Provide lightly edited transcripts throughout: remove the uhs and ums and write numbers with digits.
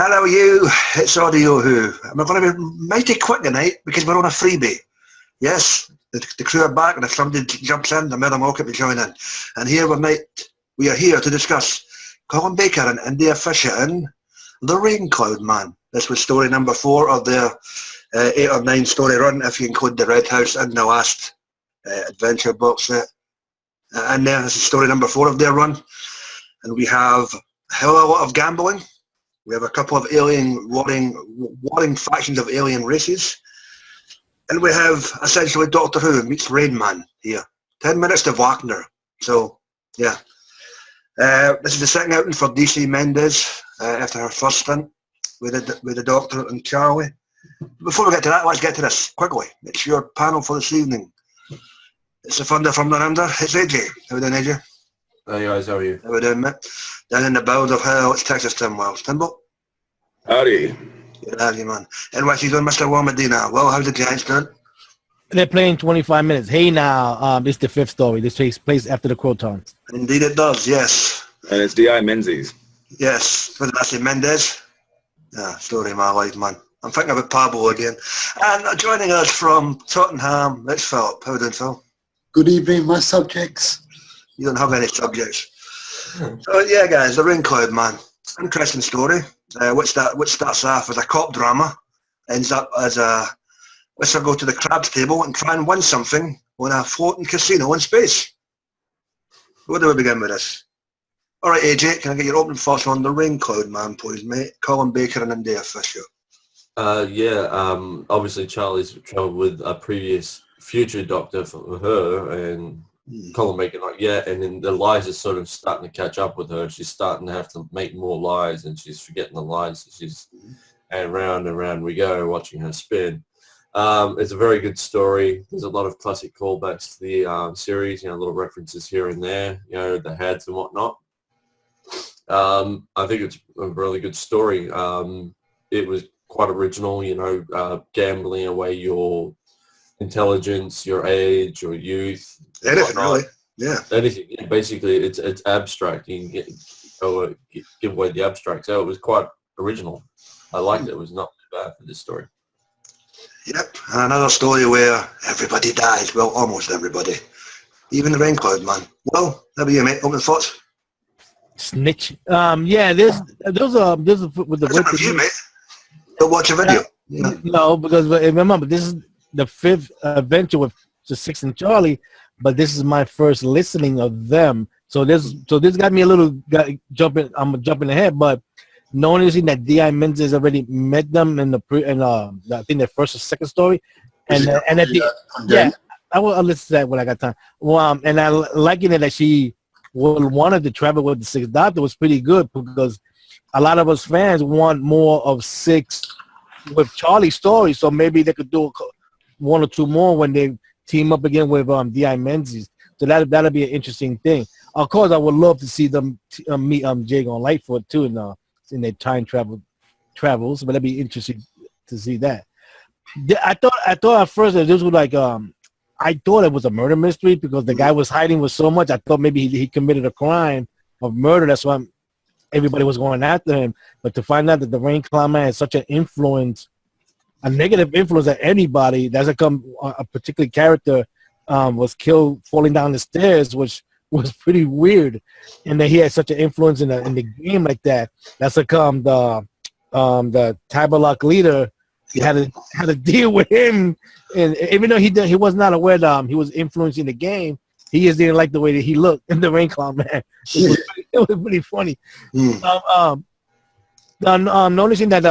Hello you, it's Audio Who. We're going to be mighty quick tonight because we're on a freebie. Yes, the crew are back and if somebody jumps in, they're more than welcome to join in. And here we are here to discuss Colin Baker and India Fisher in The Raincloud Man. This was story number 4 of their 8 or 9 story run, if you include the Red House and the last adventure box set. And there, this is story number 4 of their run. And we have a hell of a lot of gambling. We have a couple of warring factions of alien races. And we have essentially Doctor Who meets Rain Man here. 10 minutes to Wagner. So, yeah. This is the second outing for DC Mendez after her first stint with the Doctor and Charley. Before we get to that, let's get to this quickly. It's your panel for this evening. It's the Thunder from Down Under. It's AJ. How are we doing, AJ? Hey guys, how are you? How are we doing, mate? Down in the bowels of hell, it's Texas Tim Wells. Timbo? Howdy. Good to have you, man. And what you doing, Mr. Will Medina? Well, how's the Giants doing? They're playing 25 minutes. Hey now, this is the 5th story. This takes place after the Krotons. Indeed it does, yes. And it's D.I. Menzies. Yes. What did I say, Mendez? Yeah, story of my life, man. I'm thinking about Pablo again. And joining us from Tottenham, it's Philip. How are you doing, Phil? Good evening, my subjects. You don't have any subjects. So yeah, guys, The Raincloud Man. Interesting story. Which starts off as a cop drama, ends up as a let's go to the craps table and try and win something on a floating casino in space. Where do we begin with this? All right, AJ, can I get your opening thoughts on The Raincloud Man, please, mate? Colin Baker and India Fisher. Obviously Charlie's travelled with a previous future Doctor for her, and Colin Bake not yet, and then the lies are sort of starting to catch up with her. She's starting to have to make more lies, and she's forgetting the lies. So she's and round we go, watching her spin. It's a very good story. There's a lot of classic callbacks to the series, little references here and there, the heads and whatnot. I think it's a really good story. It was quite original, gambling away your intelligence, your age, your youth. Anything, really. Yeah. Anything. Yeah, basically, it's abstract. You can give away the abstract. So it was quite original. I liked it. It was not too bad for this story. Yep. And another story where everybody dies. Well, almost everybody. Even the Raincloud Man. Well, how about you, mate? Open thoughts? Snitch. Yeah, there's with the review, mate. Don't watch a video. No, because remember, this is the 5th adventure with the 6th and Charlie, but this is my first listening of them. So this got me a little jumping. I'm jumping ahead, but noticing that D.I. Menzies already met them in I think their first or second story, and at the I'll listen to that when I got time. Well, and I liking it that she wanted to travel with the 6th Doctor was pretty good, because a lot of us fans want more of 6 with Charlie's story. So maybe they could do 1 or 2 more when they team up again with D.I. Menzies. So that'll be an interesting thing. Of course, I would love to see them meet Jago and Lightfoot too in their time travels. But that'd be interesting to see that. I thought at first that this was like I thought it was a murder mystery, because the guy was hiding with so much. I thought maybe he committed a crime of murder. That's why everybody was going after him. But to find out that the Raincloud Man has such an influence, a negative influence at anybody, that's a particular character was killed falling down the stairs, which was pretty weird. And that he had such an influence in the game like that. That's the Tabalak leader. He had to deal with him, and even though he was not aware that he was influencing the game, he just didn't like the way that he looked in the Raincloud Man. It was pretty funny. Noticing that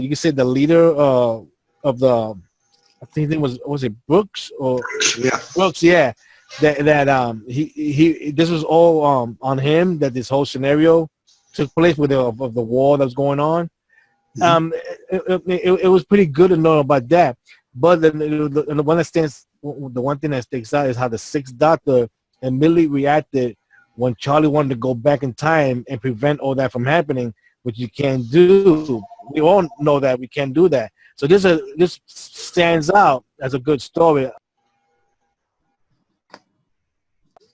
you could say the leader of the, I think it was it Brooks or Brooks, yeah. That he this was all on him, that this whole scenario took place with of the war that was going on. It was pretty good to know about that. But the one thing that sticks out is how the 6th Doctor immediately reacted when Charlie wanted to go back in time and prevent all that from happening, which you can't do. We all know that we can't do that. So this stands out as a good story.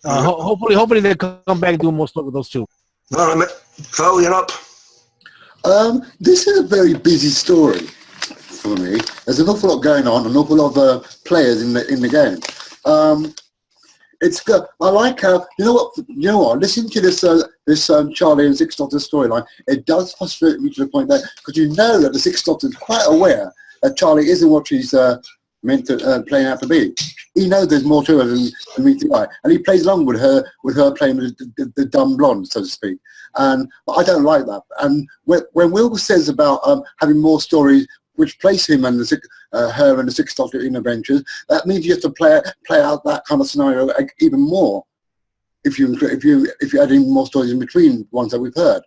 Hopefully they come back and do more stuff with those two. All right, mate. Phil, you're up. This is a very busy story for me. There's an awful lot going on, an awful lot of players in the game. It's good. I like how you know what. Listening to this Charley and Six Doctor storyline, it does frustrate me to the point that because you know that the Six Doctor is quite aware that Charley isn't what she's meant to playing out to be. He knows there's more to her than meets the eye, and he plays along with her playing with the dumb blonde, so to speak. And I don't like that. And when Will says about having more stories which place him and her and the Six Doctor in adventures, that means you have to play out that kind of scenario even more. If you add in more stories in between ones that we've heard,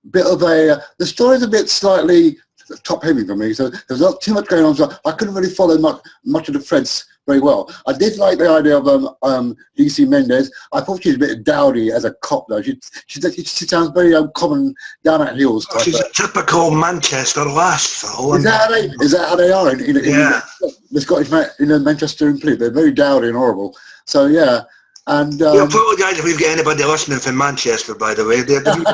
the story's a bit slightly top heavy for me, so there's not too much going on, so I couldn't really follow much of the threads very well. I did like the idea of DC Mendes. I thought she was a bit dowdy as a cop though. She sounds very common, down at heels. She's a typical Manchester lass, Phil. Is that how they are in the Scottish Manchester and Police? They're very dowdy and horrible. So yeah. And yeah, apologise if we've got anybody listening from Manchester, by the way. They're not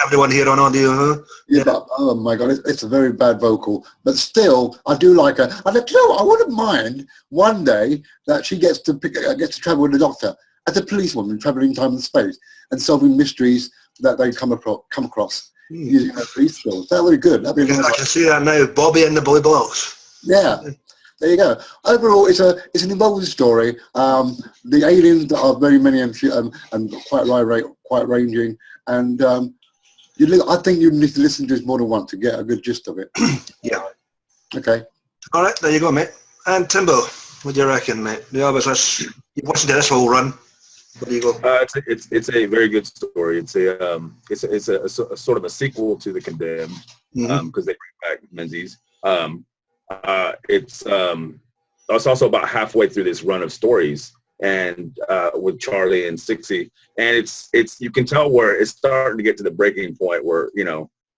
everyone here on audio, huh? Yeah, but, oh my God, it's a very bad vocal. But still, I do like her. And you know, I wouldn't mind one day that she gets to travel with the Doctor as a policewoman, travelling time and space and solving mysteries that they come across using her police skills. That would be good. That'd be I can see that now. Bobby and the Blue Blouse. Yeah. There you go. Overall, it's an involving story. The aliens are very many and quite ranging, and I think you need to listen to this more than once to get a good gist of it. Yeah. Okay. All right, there you go, mate. And Timbo, what do you reckon, mate? You've listened to this whole run. What do you go? It's a very good story. It's a sort of a sequel to The Condemned because they bring back Menzies. It's also about halfway through this run of stories, and with Charley and Sixie, and it's you can tell where it's starting to get to the breaking point where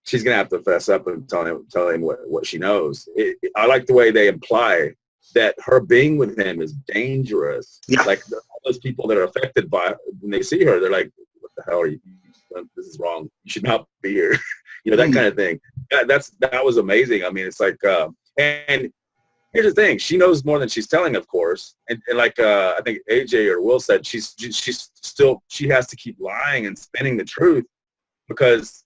she's gonna have to fess up and tell him what she knows. I like the way they imply that her being with him is dangerous. Yeah. Like all those people that are affected by when they see her, they're like, "What the hell are you? This is wrong. You should not be here." That kind of thing. That was amazing. I mean, it's like. And here's the thing: she knows more than she's telling, of course. And like I think AJ or Will said, she has to keep lying and spinning the truth because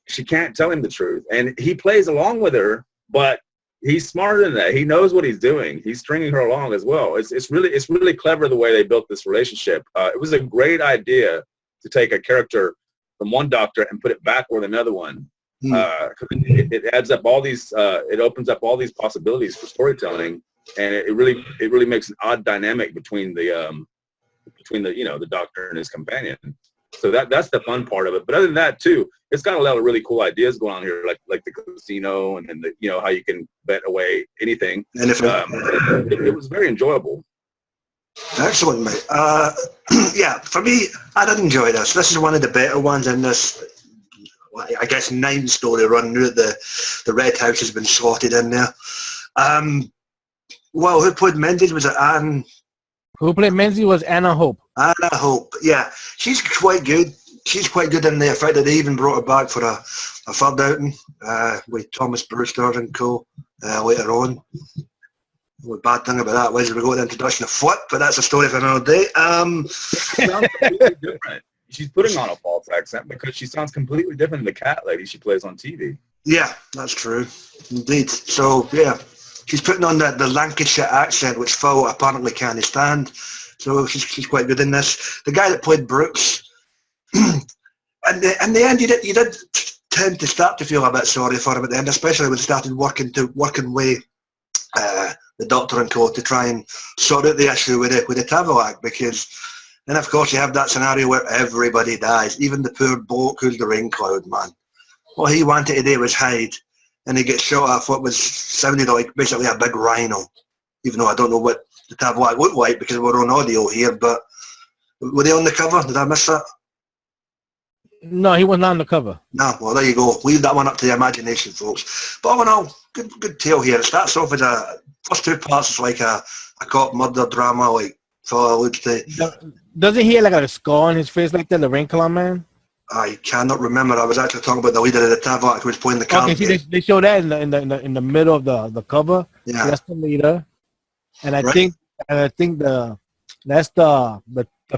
she can't tell him the truth. And he plays along with her, but he's smarter than that. He knows what he's doing. He's stringing her along as well. It's really clever the way they built this relationship. It was a great idea to take a character from one Doctor and put it back with another one. It adds up all these it opens up all these possibilities for storytelling, and it really makes an odd dynamic between the Doctor and his companion. So that's the fun part of it. But other than that too, it's got a lot of really cool ideas going on here, like the casino and then how you can bet away anything. And it was very enjoyable. Excellent, mate. Yeah, for me, I did enjoy this. This is one of the better ones in this. I guess 9-story run now that the Red House has been slotted in there. Well, who played Menzies? Was it Anne? Who played Menzies was Anna Hope. Anna Hope, yeah. She's quite good. She's quite good in the fact that they even brought her back for a third outing with Thomas Brewster and co later on. The bad thing about that was we got the introduction of Flip, but that's a story for another day. Sounds completely different. She's putting on a false accent because she sounds completely different than the cat lady she plays on TV. Yeah, that's true. Indeed. So, yeah, she's putting on the Lancashire accent, which Phil apparently can't stand. So she's quite good in this. The guy that played Brooks, in the end, you did tend to start to feel a bit sorry for him at the end, especially when he started working with the Doctor and co to try and sort out the issue with the Tavalac, because... And of course you have that scenario where everybody dies, even the poor bloke who's the Raincloud Man. What he wanted to do was hide, and he gets shot off what was sounded like basically a big rhino, even though I don't know what the Tavalac looked like because we're on audio here, but were they on the cover? Did I miss that? No, he was not on the cover. No, well there you go. Leave that one up to the imagination, folks. But all in all, good tale here. It starts off as first two parts is like a cop murder drama, like Phil alludes to. doesn't he have like a scar on his face like that, the Raincloud Man? I cannot remember. I was actually talking about the leader of the Tavok who was playing the camera. Okay, see, they show that in the middle of the cover. Yeah. So that's the leader, and I Right. think that's the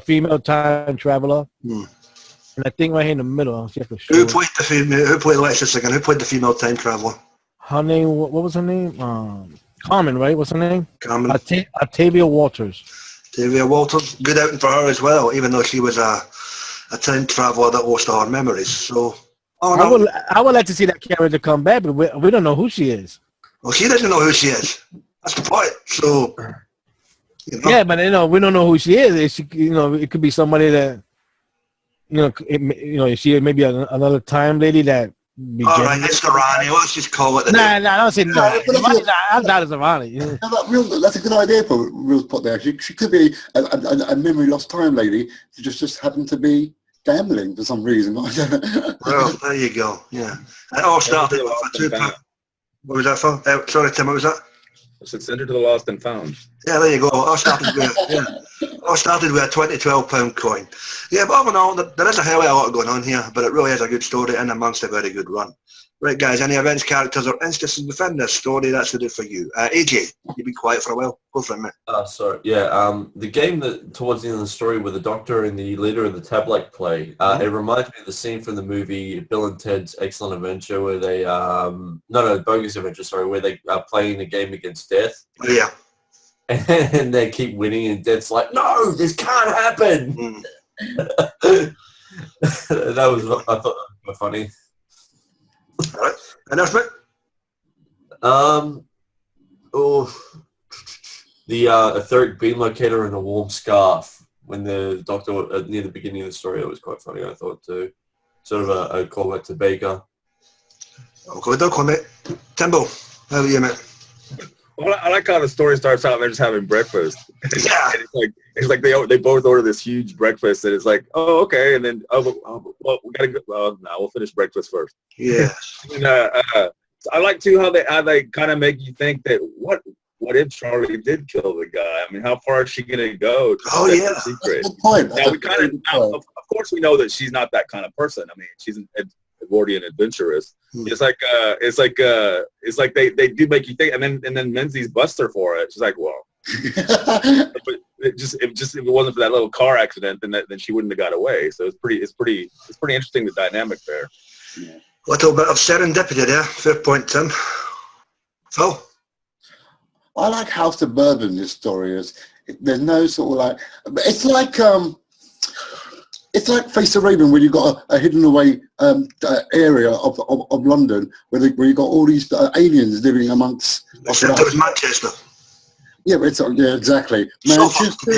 female time traveler. Hmm. And I think right here in the middle, she has to show Who played the female? Who played Alexis again? Who played the female time traveler? her name. What was her name? Carmen, right? What's her name? Carmen. Octavia Walters. Tavia Walters. Good outing for her as well, even though she was a time traveler that lost all her memories. So, I would like to see that character come back, but we don't know who she is. Well, she doesn't know who she is. That's the point. So, you know. Yeah, but we don't know who she is. She, it could be somebody that, she may be another time lady that. All right, it's the Rani. Let's just call it. Nah, don't say no. I'm not as a Rani. No, that's a good idea for real spot there. She could be a memory lost time lady. She just happened to be gambling for some reason. Well, there you go. Yeah. It all started with a What was that for? Sorry, Tim, what was that? Send her to the lost and found. Yeah, there you go. It all started with a £20-12 coin. Yeah, but all in all, there is a hell of a lot going on here, but it really is a good story and amongst a very good run. Right, guys, any events, characters, or instances within this story, that's what it for you. AJ, you've been quiet for a while. Go for it, mate. Sorry, yeah. The game that towards the end of the story with the Doctor and the leader of the Tablet play, it reminds me of the scene from the movie Bill and Ted's Excellent Adventure, where they Bogus Adventure, sorry, where they are playing the game against death. Yeah. And they keep winning, and Death's like, "No, this can't happen." That was, I thought, that was funny. All right. Announcement? The etheric beam locator and a warm scarf. When the Doctor, near the beginning of the story, it was quite funny, I thought, too. Sort of a callback to Baker. Okay, don't call mate. Timbo, how are you, mate? Well, I like how the story starts out and they're just having breakfast. Yeah. It's like they both order this huge breakfast, and it's like, oh, okay, and then well, we gotta go. Well, no, we'll finish breakfast first. Yeah. And, I like too how they kind of make you think that what if Charley did kill the guy? I mean, how far is she gonna go? Oh, yeah. Secret? That's a good point. Now we kind of, of course, we know that she's not that kind of person. I mean, she's an Edwardian adventuress. It's like they do make you think, and then Menzies busts her for it. She's like, well, but if it wasn't for that little car accident, then she wouldn't have got away. So it's pretty interesting, the dynamic there. Yeah. Little bit of serendipity there. Fair point, Tim. Phil? I like how suburban this story is. There's no sort of like, it's like Face the Raven, where you've got a hidden away area of London where you got all these aliens living amongst. Except it was Manchester. Yeah, but exactly. Manchester.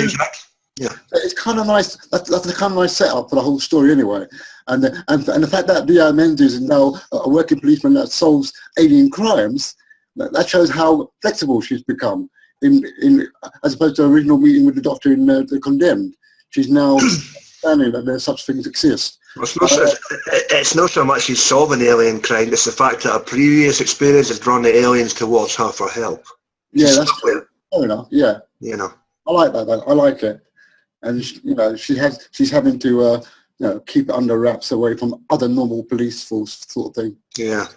Yeah. It's kind of nice. That's the kind of nice setup for the whole story, anyway. And the fact that the Menzies is now a working policeman that solves alien crimes, that shows how flexible she's become. In as opposed to the original meeting with the Doctor in The Condemned, she's now understanding that there's such things exist. It's not so much she's solving the alien crime, it's the fact that her previous experience has drawn the aliens towards her for help. Yeah, that's fair enough. Yeah, you know, I like that. I like it, and she's having to keep it under wraps away from other normal police force sort of thing. Yeah.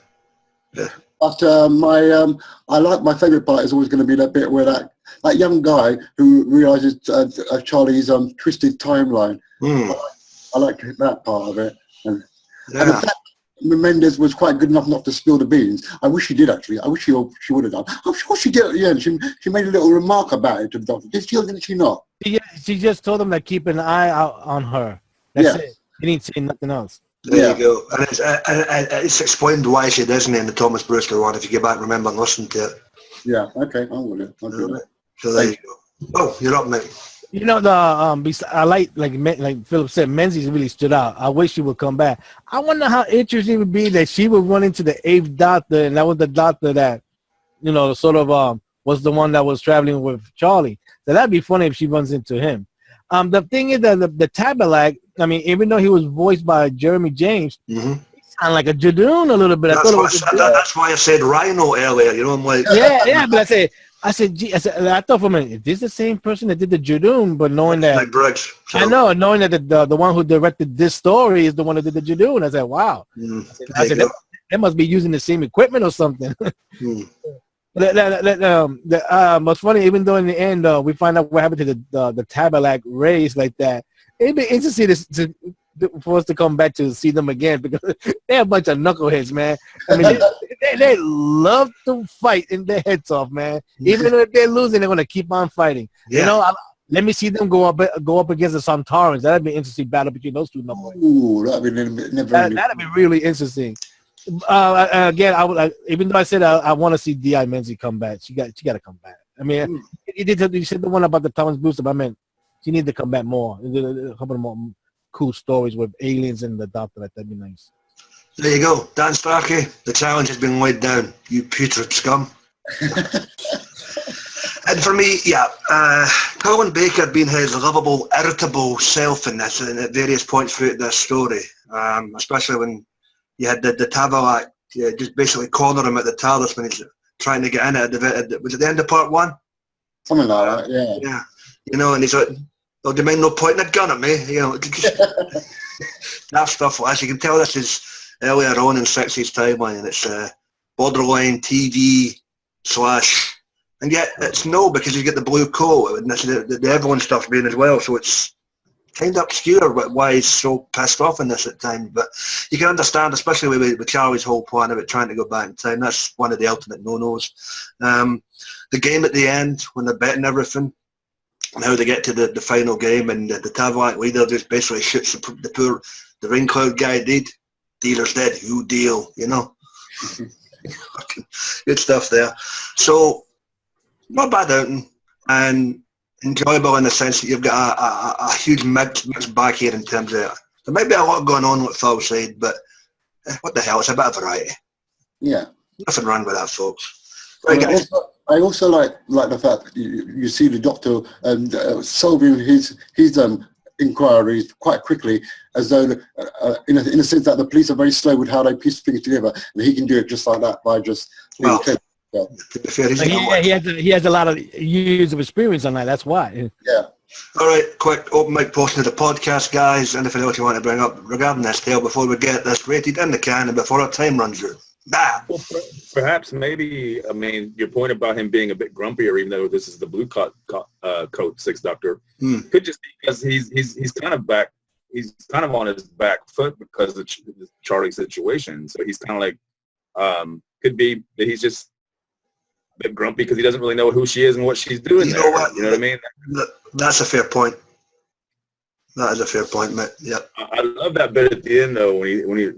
But my favourite part is always going to be that bit where that young guy who realises Charlie's twisted timeline. I like that part of it, and the fact Mendes was quite good enough not to spill the beans. I wish she did, actually. I wish she would have done. I'm sure she did at the end. She made a little remark about it to the Doctor. Did she not? Yeah, she just told him to keep an eye out on her. That's it. He didn't say nothing else. There you go. And it's explained why she doesn't in the Thomas Brewster one, if you get back and remember and listen to it. Yeah, okay, I'm with it. So there you go. Oh, you're up, mate. You know, I like Philip said, Menzies really stood out. I wish she would come back. I wonder how interesting it would be that she would run into the 8th Doctor, and that was the Doctor that, sort of was the one that was traveling with Charley. So that'd be funny if she runs into him. The thing is that the Tabernacle, I mean, even though he was voiced by Jeremy James, he sounded like a Jadoon a little bit. That's why I said Rhino earlier. I'm like... Yeah, but I say, I said, gee, I thought for a minute, is this the same person that did the Judoon? But knowing that, Like Briggs. So, I know, knowing that the one who directed this story is the one that did the Judoon. I said, wow. I said they must be using the same equipment or something. What's funny, even though in the end we find out what happened to the Tabalak race like that, it'd be interesting for us to come back to see them again because they're a bunch of knuckleheads, man. I mean, they love to fight in their heads off, man. Even if they're losing, they're gonna keep on fighting. Yeah. You know, let me see them go up against the Santarans. That'd be an interesting battle between those two knuckleheads. Ooh, that'd That'd be really interesting. Again, I would, even though I said I want to see Di Menzi come back, she got to come back. I mean, you said the one about the Thomas Booster, but I meant she needs to come back more. A couple more cool stories with aliens and the Doctor. That'd be nice. There you go, Dan Starkey. The challenge has been laid down. You putrid scum. And for me, Colin Baker being his lovable, irritable self in this, and at various points throughout this story, especially when you had the Tabalak, just basically corner him at the TARDIS when he's trying to get in it. Was it the end of part 1? Something like that, yeah. Yeah. You know, and he's like, oh, do you mind not pointing a gun at me? You know, just that stuff. As you can tell, this is earlier on in 60s timeline, and it's borderline TV / and yet it's no, because you get the blue coat, and the Evelyn stuff being as well, so it's kind of obscure why he's so pissed off in this at times, but you can understand, especially with Charlie's whole plan about trying to go back in time. That's one of the ultimate no-nos. The game at the end, when they're betting everything, and how they get to the final game, and the Tabalak leader just basically shoots the Raincloud guy dead. Dealer's dead, you deal, you know. Good stuff there. So, not bad outing, and enjoyable in the sense that you've got a huge mixed bag here in terms of, there might be a lot going on with Phil said, but what the hell, it's a bit of variety. Yeah. Nothing wrong with that, folks. Right, guys. I also like the fact that you see the Doctor solving his inquiries quite quickly, as though in a sense that the police are very slow with how they piece things together, and he can do it just like that by just being clever. To be fair, he has a lot of years of experience on that. That's why. Yeah. All right, quick open mic portion of the podcast, guys. Anything else you want to bring up regarding this tale before we get this rated in the can and before our time runs out? Well, perhaps maybe, I mean, your point about him being a bit grumpier, even though this is the blue coat Sixth Doctor, could just be because he's kind of back. He's kind of on his back foot because of the Charley situation. So he's kind of like, could be that he's just a bit grumpy because he doesn't really know who she is and what she's doing. You know what I mean? That's a fair point. That is a fair point, mate. Yeah. I love that bit at the end though, when he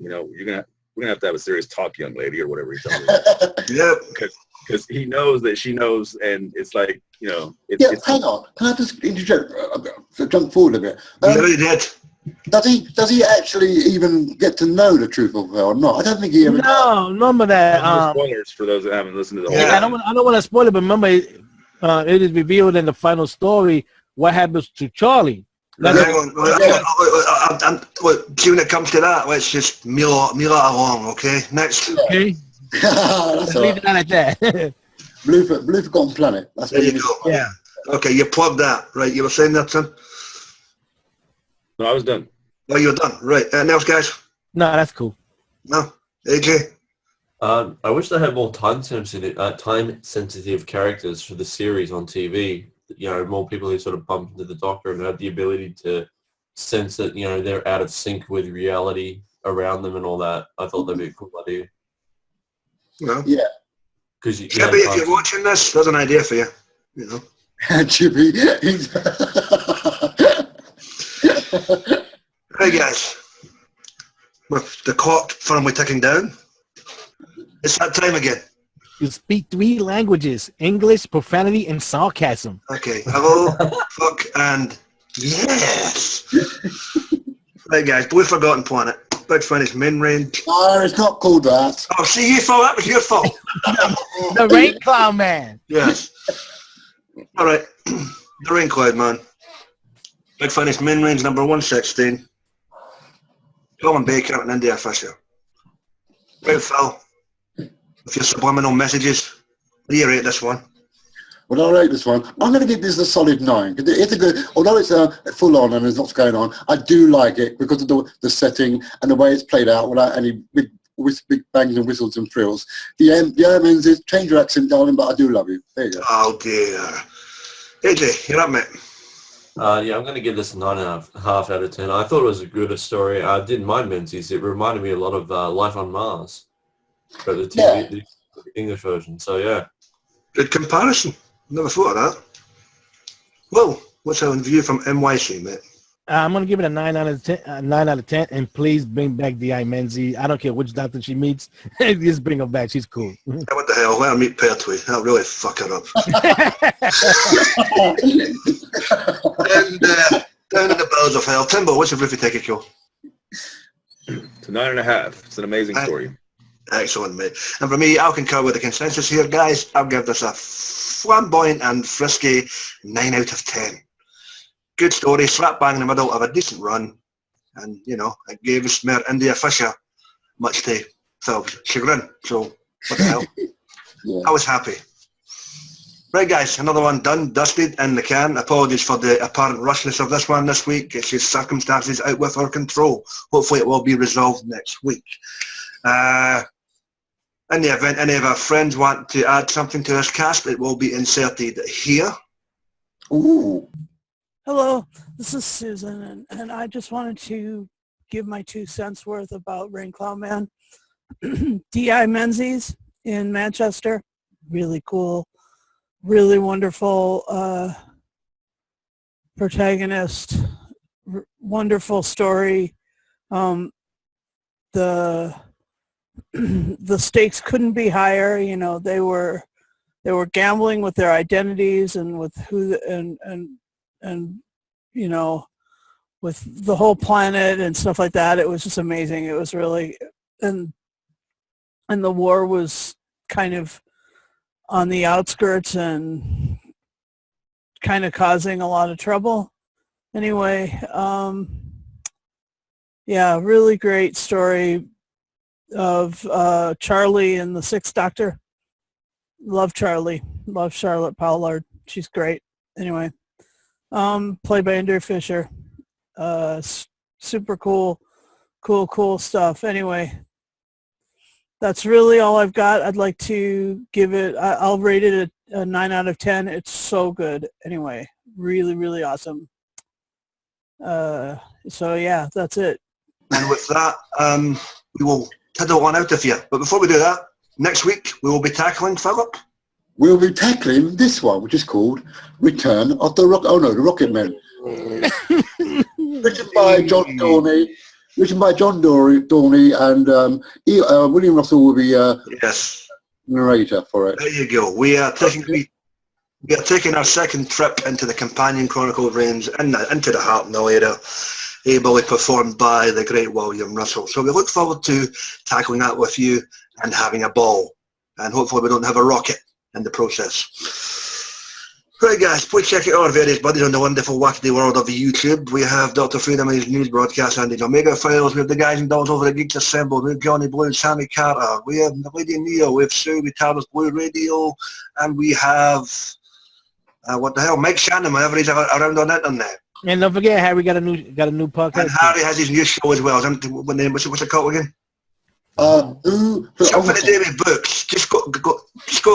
we're gonna have to have a serious talk, young lady, or whatever he tells her. Yeah. Because he knows that she knows, and it's like, Hang on. Can I just interject? Jump forward a bit. You really did. Does he actually even get to know the truth of her or not? I don't think he ever. No, remember that. No spoilers for those that haven't listened to the whole. Yeah, I don't want to spoil it, but remember, it is revealed in the final story what happens to Charlie. Hang on. See, when it comes to that, let's just meal along, okay? Next. Okay. That's all leave it at that. Blue Forgotten Planet. That's There what you go. Yeah. Okay, you plugged that, right? You were saying that, son? No, I was done. Well, you're done, right? Anything else, guys? No, that's cool. No? AJ? I wish they had more time-sensitive characters for the series on TV. You know, more people who sort of bump into the Doctor and have the ability to sense that, they're out of sync with reality around them and all that. I thought that'd be a cool idea. No. Yeah. Because Chippy, if you're watching this, there's an idea for you. You know. Chippy. Hey guys, with the clock firmly ticking down, it's that time again. You speak 3 languages: English, profanity, and sarcasm. Okay, hello, fuck, and yes. Right guys, Blue Forgotten Planet, Big Finish main range. No, it's not called that. Oh, see, you thought that was your fault. The Raincloud Man. Yes. All right, the Raincloud Man. Big Finish main range number 116. Colin Bake India Fisher. Right, Phil, with your subliminal messages, reiterate this one. Well, I rate this one. I'm going to give this a solid 9. It's a good, although it's full on and there's lots going on, I do like it because of the setting and the way it's played out without any big bangs and whistles and frills. The Airmans is, change your accent, darling, but I do love you. There you go. Oh dear. AJ, you're up, mate. Yeah, I'm going to give this a 9.5 out of 10. I thought it was a good story. I didn't mind Menzies. It reminded me a lot of Life on Mars, but the TV, the English version. So yeah, Good comparison. Never thought of that. Well, what's our view from NYC, mate? I'm gonna give it a 9 out of 10. 9 out of 10, and please bring back Di Menzies. I don't care which doctor she meets, just bring her back. She's cool. Yeah, what the hell? Let her meet Pertwee. That'll really fuck her up. And down in the bowels of hell. Timbo, what's your briefly take it, Joe? It's a 9.5. It's an amazing story. Excellent, mate. And for me, I'll concur with the consensus here, guys. I'll give this a flamboyant and frisky 9 out of 10. Good story, slap bang in the middle of a decent run. And, you know, it gave us Mayor India Fisher, much to Phil's chagrin. So, what the hell? Yeah. I was happy. Right, guys, another one done, dusted, in the can. Apologies for the apparent rushness of this one this week. It's just circumstances out with our control. Hopefully it will be resolved next week. In the event any of our friends want to add something to this cast, it will be inserted here. Ooh. Hello, this is Susan, and I just wanted to give my 2 cents worth about Raincloud Man. D.I. Menzies in Manchester, really cool, really wonderful protagonist, wonderful story. The stakes couldn't be higher. You know, they were gambling with their identities and with who and you know, with the whole planet and stuff like that. It was just amazing. It was really, and the war was kind of on the outskirts and kind of causing a lot of trouble. Anyway, yeah, really great story of Charley and the Sixth Doctor. Love Charley. Love Charlotte Pollard. She's great. Anyway. Played by India Fisher. Super cool stuff. Anyway, that's really all I've got. I'd like to give it, I'll rate it a 9 out of 10. It's so good. Anyway, really, really awesome. So yeah, that's it. And with that, we will tiddle on out of here. But before we do that, next week we will be tackling, Philip. We'll be tackling this one, which is called Return of the Rocket Man. Written by John Dorney. And William Russell will be Yes. narrator for it. There you go. We are taking our second trip into the Companion Chronicle range into the Hartnell era, ably performed by the great William Russell. So we look forward to tackling that with you and having a ball. And hopefully we don't have a rocket in the process. Right, guys, please check out our various buddies on the wonderful wacky world of YouTube. We have Dr. Freedom and his news broadcast and his Omega Files. We have the guys and dolls over at Geeks Assembled. We have Johnny Blue and Sammy Carter. We have Lady Neo. We have Sue. We have Blue Radio. And we have, what the hell, Mike Shannon, whenever he's around on the internet. And don't forget, Harry got a new podcast. And Harry has his new show as well. What's it called again? Something to do with books. Just go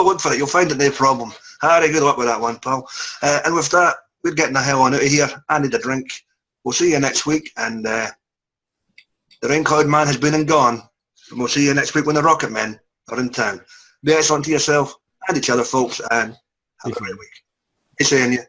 look for it. You'll find it, no problem. Harry, good luck with that one, pal. And with that, we're getting the hell on out of here. I need a drink. We'll see you next week. And the Raincloud Man has been and gone. And we'll see you next week when the Rocket Men are in town. Be excellent to yourself and each other, folks, and have a great week. Hey, seeing you.